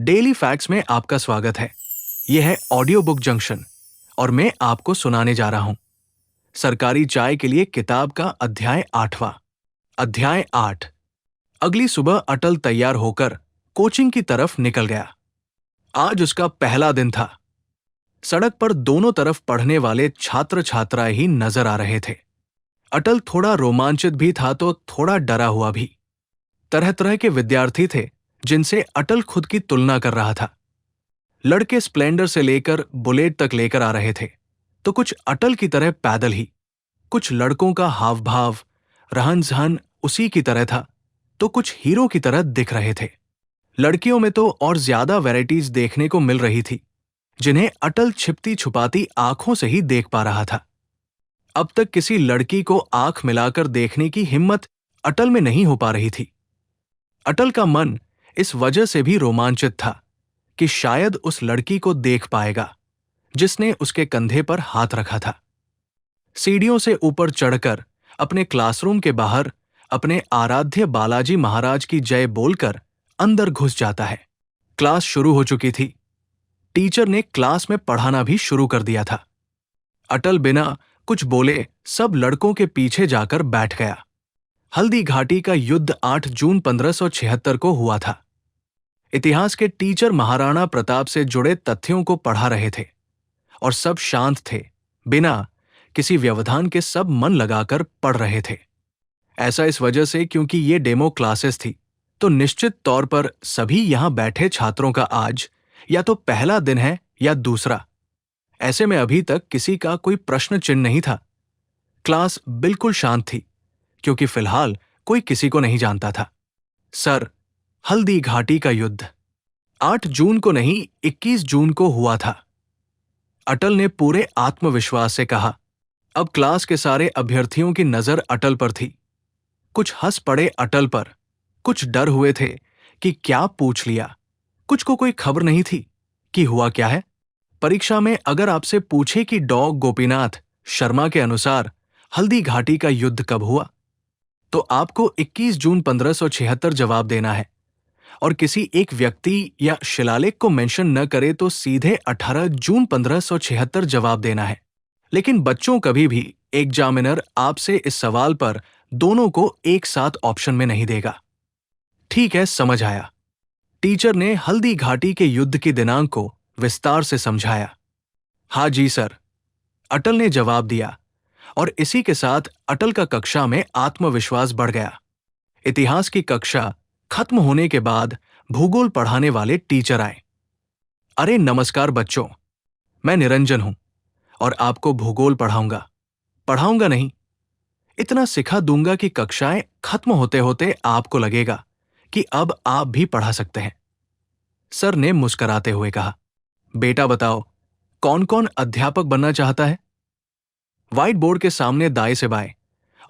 Daily facts में आपका स्वागत है। यह है ऑडियो बुक जंक्शन और मैं आपको सुनाने जा रहा हूं सरकारी चाय के लिए किताब का अध्याय 8वां। अध्याय 8। अगली सुबह अटल तैयार होकर कोचिंग की तरफ निकल गया। आज उसका पहला दिन था। सड़क पर दोनों तरफ पढ़ने वाले छात्र छात्राएं ही नजर आ रहे थे। अटल थोड़ा रोमांचित भी था तो थोड़ा डरा हुआ भी। तरह तरह के विद्यार्थी थे जिनसे अटल खुद की तुलना कर रहा था। लड़के स्प्लेंडर से लेकर बुलेट तक लेकर आ रहे थे तो कुछ अटल की तरह पैदल ही। कुछ लड़कों का हाव भाव रहन सहन उसी की तरह था तो कुछ हीरो की तरह दिख रहे थे। लड़कियों में तो और ज्यादा वैरायटीज देखने को मिल रही थी जिन्हें अटल छिपती छुपाती आंखों से ही देख पा रहा था। अब तक किसी लड़की को आंख मिलाकर देखने की हिम्मत अटल में नहीं हो पा रही थी। अटल का मन इस वजह से भी रोमांचित था कि शायद उस लड़की को देख पाएगा जिसने उसके कंधे पर हाथ रखा था। सीढ़ियों से ऊपर चढ़कर अपने क्लासरूम के बाहर अपने आराध्य बालाजी महाराज की जय बोलकर अंदर घुस जाता है। क्लास शुरू हो चुकी थी। टीचर ने क्लास में पढ़ाना भी शुरू कर दिया था। अटल बिना कुछ बोले सब लड़कों के पीछे जाकर बैठ गया। हल्दी घाटी का युद्ध 8 जून 1576 को हुआ था। इतिहास के टीचर महाराणा प्रताप से जुड़े तथ्यों को पढ़ा रहे थे और सब शांत थे, बिना किसी व्यवधान के सब मन लगाकर पढ़ रहे थे। ऐसा इस वजह से क्योंकि ये डेमो क्लासेस थी तो निश्चित तौर पर सभी यहां बैठे छात्रों का आज या तो पहला दिन है या दूसरा। ऐसे में अभी तक किसी का कोई प्रश्न चिन्ह नहीं था। क्लास बिल्कुल शांत थी क्योंकि फिलहाल कोई किसी को नहीं जानता था। सर, हल्दी घाटी का युद्ध 8 जून को नहीं 21 जून को हुआ था, अटल ने पूरे आत्मविश्वास से कहा। अब क्लास के सारे अभ्यर्थियों की नजर अटल पर थी। कुछ हंस पड़े अटल पर, कुछ डर हुए थे कि क्या पूछ लिया। कुछ को कोई खबर नहीं थी कि हुआ क्या है। परीक्षा में अगर आपसे पूछे कि डॉग गोपीनाथ शर्मा के अनुसार हल्दी घाटी का युद्ध कब हुआ तो आपको 21 जून 1576 जवाब देना है और किसी एक व्यक्ति या शिलालेख को मेंशन न करे तो सीधे 18 जून 1576 जवाब देना है। लेकिन बच्चों कभी भी एग्जामिनर आपसे इस सवाल पर दोनों को एक साथ ऑप्शन में नहीं देगा। ठीक है, समझ आया। टीचर ने हल्दी घाटी के युद्ध की दिनांक को विस्तार से समझाया। हाँ जी सर, अटल ने जवाब दिया और इसी के साथ अटल का कक्षा में आत्मविश्वास बढ़ गया। इतिहास की कक्षा खत्म होने के बाद भूगोल पढ़ाने वाले टीचर आए। अरे नमस्कार बच्चों, मैं निरंजन हूं और आपको भूगोल पढ़ाऊंगा नहीं, इतना सिखा दूंगा कि कक्षाएं खत्म होते होते आपको लगेगा कि अब आप भी पढ़ा सकते हैं। सर ने मुस्कुराते हुए कहा, बेटा बताओ कौन कौन अध्यापक बनना चाहता है? व्हाइट बोर्ड के सामने दाएं से बाएं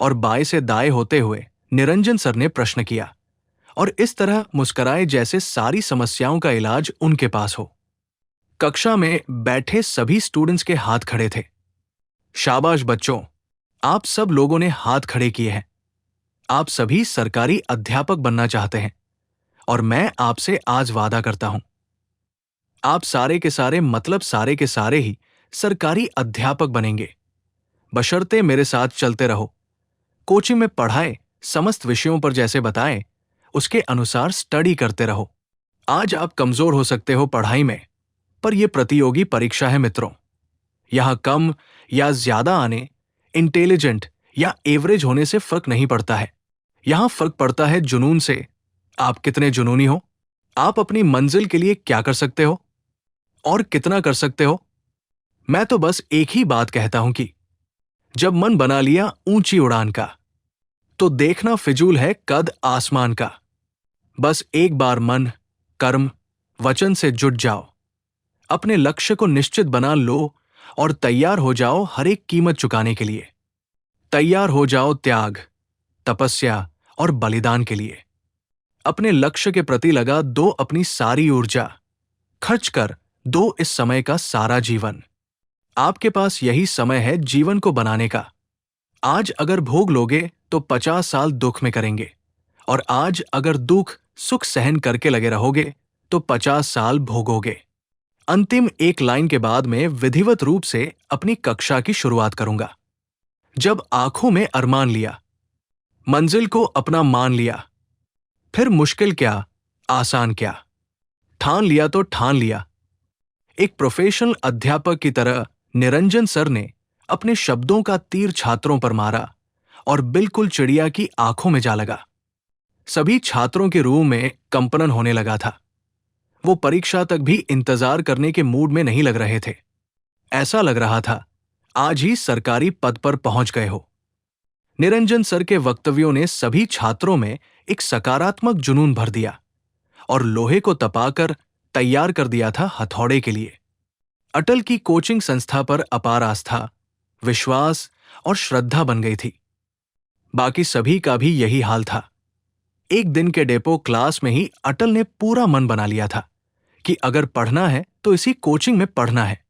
और बाएं से दाएं होते हुए निरंजन सर ने प्रश्न किया और इस तरह मुस्कुराए जैसे सारी समस्याओं का इलाज उनके पास हो। कक्षा में बैठे सभी स्टूडेंट्स के हाथ खड़े थे। शाबाश बच्चों, आप सब लोगों ने हाथ खड़े किए हैं। आप सभी सरकारी अध्यापक बनना चाहते हैं और मैं आपसे आज वादा करता हूं आप सारे के सारे सारे के सारे ही सरकारी अध्यापक बनेंगे, बशर्ते मेरे साथ चलते रहो। कोचिंग में पढ़ाए समस्त विषयों पर जैसे बताएं उसके अनुसार स्टडी करते रहो। आज आप कमजोर हो सकते हो पढ़ाई में, पर यह प्रतियोगी परीक्षा है मित्रों। यहां कम या ज्यादा आने, इंटेलिजेंट या एवरेज होने से फर्क नहीं पड़ता है। यहां फर्क पड़ता है जुनून से। आप कितने जुनूनी हो, आप अपनी मंजिल के लिए क्या कर सकते हो और कितना कर सकते हो। मैं तो बस एक ही बात कहता हूं कि जब मन बना लिया ऊंची उड़ान का तो देखना फिजूल है कद आसमान का। बस एक बार मन, कर्म, वचन से जुट जाओ, अपने लक्ष्य को निश्चित बना लो और तैयार हो जाओ हर एक कीमत चुकाने के लिए। तैयार हो जाओ त्याग, तपस्या और बलिदान के लिए। अपने लक्ष्य के प्रति लगा दो अपनी सारी ऊर्जा, खर्च कर दो इस समय का सारा जीवन। आपके पास यही समय है जीवन को बनाने का। आज अगर भोग लोगे तो 50 साल दुख में करेंगे और आज अगर दुख सुख सहन करके लगे रहोगे तो 50 साल भोगोगे। अंतिम एक लाइन के बाद मैं विधिवत रूप से अपनी कक्षा की शुरुआत करूंगा। जब आंखों में अरमान लिया, मंजिल को अपना मान लिया, फिर मुश्किल क्या, आसान क्या, ठान लिया तो ठान लिया। एक प्रोफेशनल अध्यापक की तरह निरंजन सर ने अपने शब्दों का तीर छात्रों पर मारा और बिल्कुल चिड़िया की आंखों में जा लगा। सभी छात्रों के रूह में कंपन होने लगा था। वो परीक्षा तक भी इंतजार करने के मूड में नहीं लग रहे थे। ऐसा लग रहा था आज ही सरकारी पद पर पहुंच गए हो। निरंजन सर के वक्तव्यों ने सभी छात्रों में एक सकारात्मक जुनून भर दिया और लोहे को तपाकर तैयार कर दिया था हथौड़े के लिए। अटल की कोचिंग संस्था पर अपार आस्था, विश्वास और श्रद्धा बन गई थी। बाकी सभी का भी यही हाल था। एक दिन के डेपो क्लास में ही अटल ने पूरा मन बना लिया था कि अगर पढ़ना है तो इसी कोचिंग में पढ़ना है।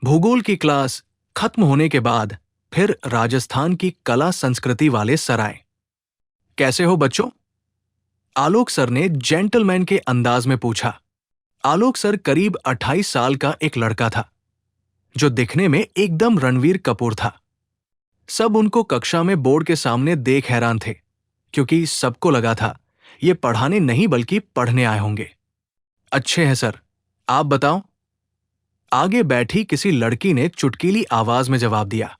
भूगोल की क्लास खत्म होने के बाद फिर राजस्थान की कला संस्कृति वाले सर आए। कैसे हो बच्चों? आलोक सर ने जेंटलमैन के अंदाज में पूछा। आलोक सर करीब 28 साल का एक लड़का था जो दिखने में एकदम रणवीर कपूर था। सब उनको कक्षा में बोर्ड के सामने देख हैरान थे क्योंकि सबको लगा था ये पढ़ाने नहीं बल्कि पढ़ने आए होंगे। अच्छे हैं सर, आप बताओ? आगे बैठी किसी लड़की ने चुटकीली आवाज में जवाब दिया।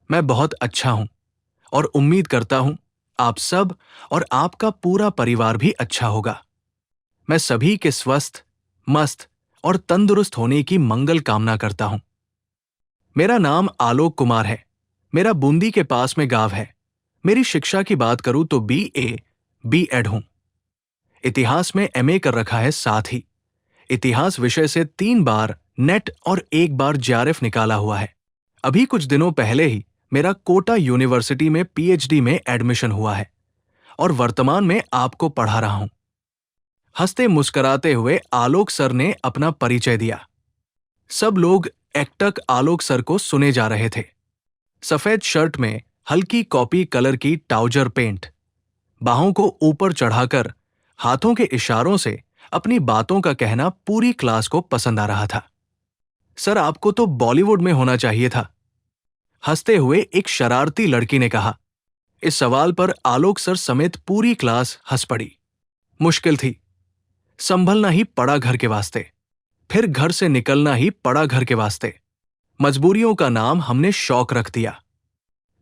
मैं बहुत अच्छा हूं और उम्मीद करता हूं आप सब और आपका पूरा परिवार भी अच्छा होगा। मैं सभी के स्वस्थ, मस्त और तंदुरुस्त होने की मंगल कामना करता हूं। मेरा नाम आलोक कुमार है। मेरा बूंदी के पास में गांव है। मेरी शिक्षा की बात करूं तो BA, B.Ed हूं। इतिहास में MA कर रखा है। साथ ही इतिहास विषय से 3 बार नेट और 1 बार JRF निकाला हुआ है। अभी कुछ दिनों पहले ही मेरा कोटा यूनिवर्सिटी में PhD में एडमिशन हुआ है और वर्तमान में आपको पढ़ा रहा हूं। हंसते मुस्कुराते हुए आलोक सर ने अपना परिचय दिया। सब लोग एकटक आलोक सर को सुने जा रहे थे। सफेद शर्ट में हल्की कॉपी कलर की ट्राउजर पेंट, बाहों को ऊपर चढ़ाकर हाथों के इशारों से अपनी बातों का कहना पूरी क्लास को पसंद आ रहा था। सर, आपको तो बॉलीवुड में होना चाहिए था, हंसते हुए एक शरारती लड़की ने कहा। इस सवाल पर आलोक सर समेत पूरी क्लास हंस पड़ी। मुश्किल थी, संभलना ही पड़ा घर के वास्ते, फिर घर से निकलना ही पड़ा घर के वास्ते। मजबूरियों का नाम हमने शौक रख दिया,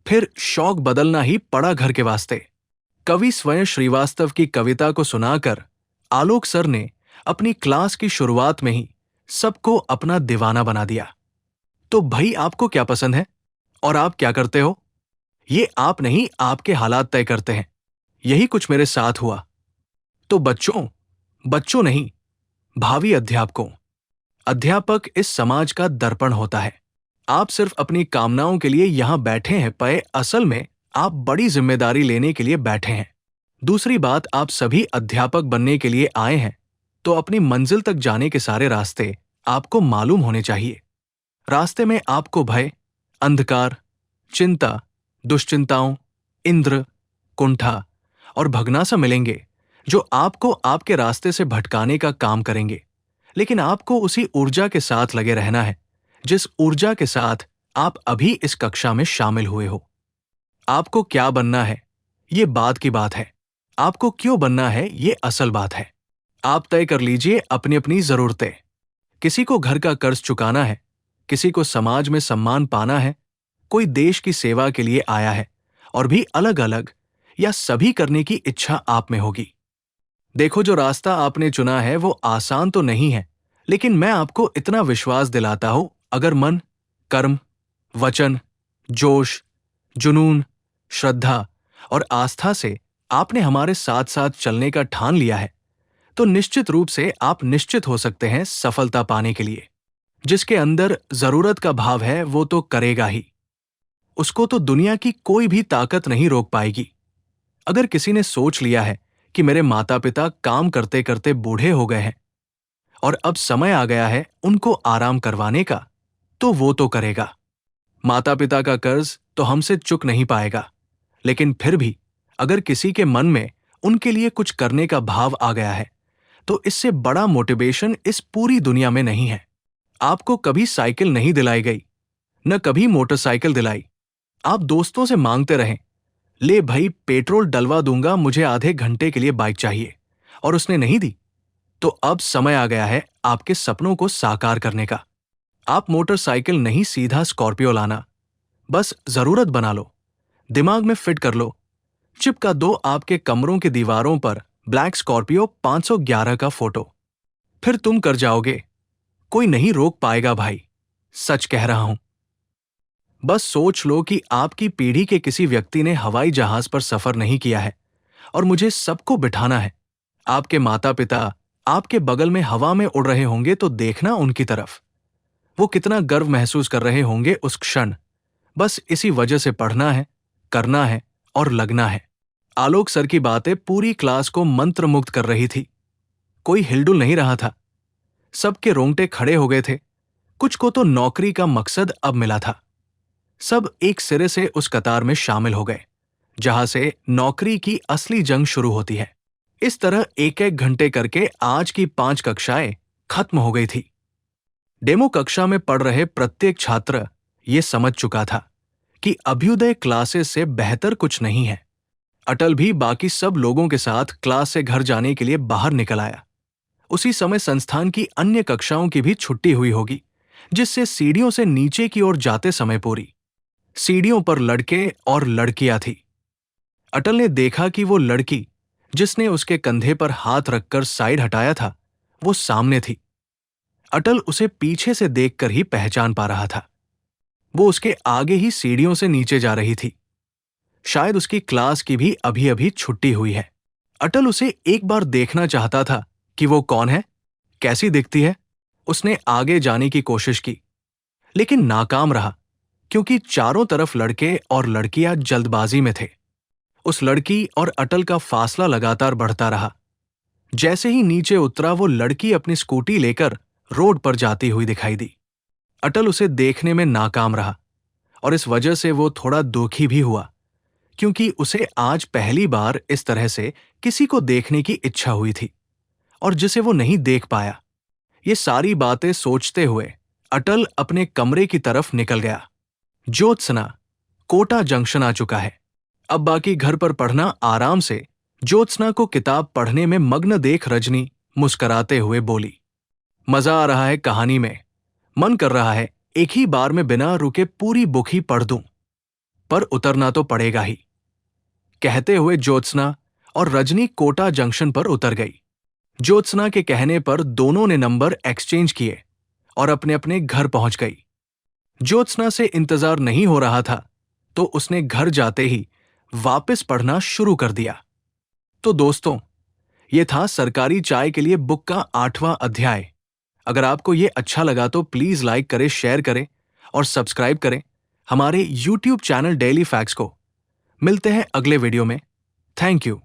फिर शौक बदलना ही पड़ा घर के वास्ते। कवि स्वयं श्रीवास्तव की कविता को सुनाकर आलोक सर ने अपनी क्लास की शुरुआत में ही सबको अपना दीवाना बना दिया। तो भाई, आपको क्या पसंद है और आप क्या करते हो? ये आप नहीं, आपके हालात तय करते हैं। यही कुछ मेरे साथ हुआ। तो बच्चों नहीं, भावी अध्यापकों, अध्यापक इस समाज का दर्पण होता है। आप सिर्फ अपनी कामनाओं के लिए यहां बैठे हैं, पर असल में आप बड़ी जिम्मेदारी लेने के लिए बैठे हैं। दूसरी बात, आप सभी अध्यापक बनने के लिए आए हैं तो अपनी मंजिल तक जाने के सारे रास्ते आपको मालूम होने चाहिए। रास्ते में आपको भय, अंधकार, चिंता, दुश्चिंताओं, इंद्र, कुंठा और भगनासा मिलेंगे जो आपको आपके रास्ते से भटकाने का काम करेंगे। लेकिन आपको उसी ऊर्जा के साथ लगे रहना है जिस ऊर्जा के साथ आप अभी इस कक्षा में शामिल हुए हो। आपको क्या बनना है ये बात की बात है, आपको क्यों बनना है ये असल बात है। आप तय कर लीजिए अपनी अपनी जरूरतें। किसी को घर का कर्ज चुकाना है, किसी को समाज में सम्मान पाना है, कोई देश की सेवा के लिए आया है और भी अलग अलग या सभी करने की इच्छा आप में होगी। देखो, जो रास्ता आपने चुना है वो आसान तो नहीं है, लेकिन मैं आपको इतना विश्वास दिलाता हूं, अगर मन, कर्म, वचन, जोश, जुनून, श्रद्धा और आस्था से आपने हमारे साथ साथ चलने का ठान लिया है तो निश्चित रूप से आप निश्चित हो सकते हैं सफलता पाने के लिए। जिसके अंदर जरूरत का भाव है वो तो करेगा ही, उसको तो दुनिया की कोई भी ताकत नहीं रोक पाएगी। अगर किसी ने सोच लिया है कि मेरे माता पिता काम करते करते बूढ़े हो गए हैं और अब समय आ गया है उनको आराम करवाने का, तो वो तो करेगा। माता पिता का कर्ज तो हमसे चुक नहीं पाएगा, लेकिन फिर भी अगर किसी के मन में उनके लिए कुछ करने का भाव आ गया है तो इससे बड़ा मोटिवेशन इस पूरी दुनिया में नहीं है। आपको कभी साइकिल नहीं दिलाई गई, न कभी मोटरसाइकिल दिलाई। आप दोस्तों से मांगते रहें, ले भाई पेट्रोल डलवा दूंगा, मुझे आधे घंटे के लिए बाइक चाहिए, और उसने नहीं दी। तो अब समय आ गया है आपके सपनों को साकार करने का। आप मोटरसाइकिल नहीं, सीधा स्कॉर्पियो लाना। बस जरूरत बना लो, दिमाग में फिट कर लो, चिपका दो आपके कमरों की दीवारों पर ब्लैक स्कॉर्पियो 511 का फोटो। फिर तुम कर जाओगे, कोई नहीं रोक पाएगा भाई, सच कह रहा हूं। बस सोच लो कि आपकी पीढ़ी के किसी व्यक्ति ने हवाई जहाज पर सफर नहीं किया है और मुझे सबको बिठाना है। आपके माता पिता आपके बगल में हवा में उड़ रहे होंगे तो देखना उनकी तरफ। वो कितना गर्व महसूस कर रहे होंगे उस क्षण। बस इसी वजह से पढ़ना है, करना है और लगना है। आलोक सर की बातें पूरी क्लास को मंत्रमुग्ध कर रही थी। कोई हिलडुल नहीं रहा था, सबके रोंगटे खड़े हो गए थे। कुछ को तो नौकरी का मकसद अब मिला था। सब एक सिरे से उस कतार में शामिल हो गए जहां से नौकरी की असली जंग शुरू होती है। इस तरह एक एक घंटे करके आज की 5 कक्षाएं खत्म हो गई थी। डेमो कक्षा में पढ़ रहे प्रत्येक छात्र ये समझ चुका था कि अभ्युदय क्लासेस से बेहतर कुछ नहीं है। अटल भी बाकी सब लोगों के साथ क्लास से घर जाने के लिए बाहर निकल आया। उसी समय संस्थान की अन्य कक्षाओं की भी छुट्टी हुई होगी, जिससे सीढ़ियों से नीचे की ओर जाते समय पूरी सीढ़ियों पर लड़के और लड़कियां थी। अटल ने देखा कि वो लड़की जिसने उसके कंधे पर हाथ रखकर साइड हटाया था, वो सामने थी। अटल उसे पीछे से देखकर ही पहचान पा रहा था। वो उसके आगे ही सीढ़ियों से नीचे जा रही थी। शायद उसकी क्लास की भी अभी अभी छुट्टी हुई है। अटल उसे एक बार देखना चाहता था कि वो कौन है, कैसी दिखती है। उसने आगे जाने की कोशिश की, लेकिन नाकाम रहा, क्योंकि चारों तरफ लड़के और लड़कियां जल्दबाजी में थे। उस लड़की और अटल का फासला लगातार बढ़ता रहा। जैसे ही नीचे उतरा, वो लड़की अपनी स्कूटी लेकर रोड पर जाती हुई दिखाई दी। अटल उसे देखने में नाकाम रहा और इस वजह से वो थोड़ा दुखी भी हुआ, क्योंकि उसे आज पहली बार इस तरह से किसी को देखने की इच्छा हुई थी और जिसे वो नहीं देख पाया। ये सारी बातें सोचते हुए अटल अपने कमरे की तरफ निकल गया। ज्योत्सना कोटा जंक्शन आ चुका है। अब बाकी घर पर पढ़ना आराम से। ज्योत्सना को किताब पढ़ने में मग्न देख रजनी मुस्कुराते हुए बोली, मजा आ रहा है कहानी में, मन कर रहा है एक ही बार में बिना रुके पूरी बुक ही पढ़ दूं, पर उतरना तो पड़ेगा ही। कहते हुए ज्योत्सना और रजनी कोटा जंक्शन पर उतर गई। ज्योत्सना के कहने पर दोनों ने नंबर एक्सचेंज किए और अपने अपने घर पहुंच गई। ज्योत्सना से इंतजार नहीं हो रहा था, तो उसने घर जाते ही वापस पढ़ना शुरू कर दिया। तो दोस्तों, यह था सरकारी चाय के लिए बुक का 8वां अध्याय। अगर आपको यह अच्छा लगा तो प्लीज लाइक करें, शेयर करें और सब्सक्राइब करें हमारे YouTube चैनल डेली फैक्ट्स को। मिलते हैं अगले वीडियो में। Thank you.